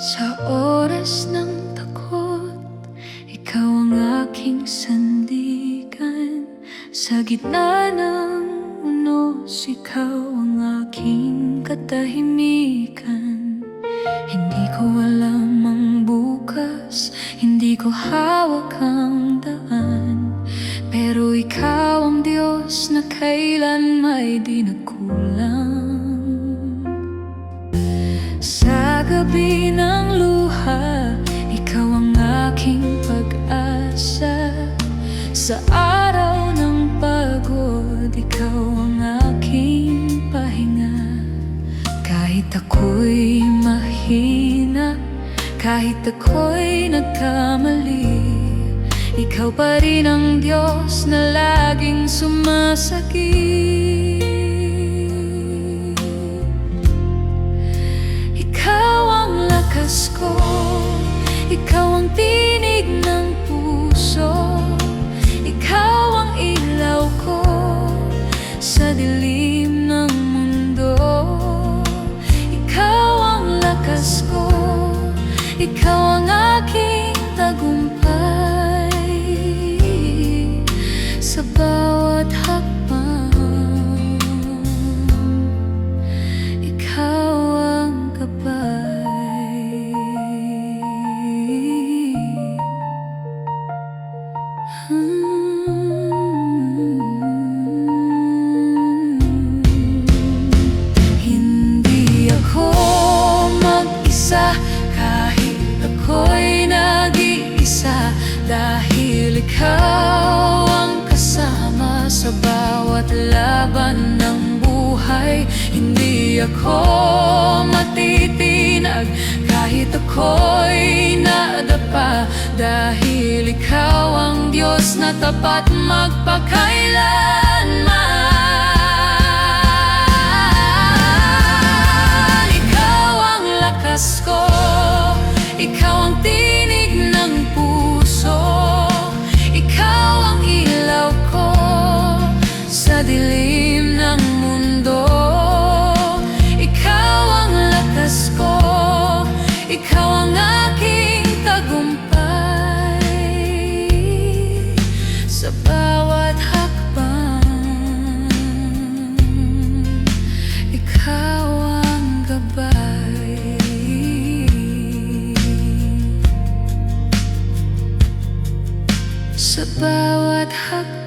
Sa oras ng takot, ikaw ang aking sandigan. Sa gitna ng unos, ikaw ang aking katahimikan. Hindi ko alam ang bukas, hindi ko hawak ang daan, pero ikaw ang Diyos na kailan may di nagkulang. Sa gabi ng luha, ikaw ang aking pag-asa. Sa araw ng pagod, ikaw ang aking pahinga. Kahit ako'y mahina, kahit ako'y nagkamali, ikaw pa rin ang Diyos na laging sumasagip. Ikaw ang lakas ko, ikaw ang tinig ng puso, ikaw ang ilaw ko sa dilim ng mundo. Ikaw ang lakas ko, ikaw ang aking tagumpay sa bawat hakbang. Ikaw ang gabay. Hindi ako mag-isa kahit ako'y nag-iisa, dahil ikaw ang kasama sa bawat laban ng buhay. Hindi ako matitinag kahit ako'y nadapa, dahil ikaw ang Diyos na tapat magpakailanman. Ikaw ang lakas ko, ikaw ang tinig ng puso, ikaw ang ilaw ko sa dilim ng mundo. Ikaw ang lakas ko, ikaw ang aking tagumpay sa bawat hakbang. Ikaw ang gabay. Sa bawat hakbang.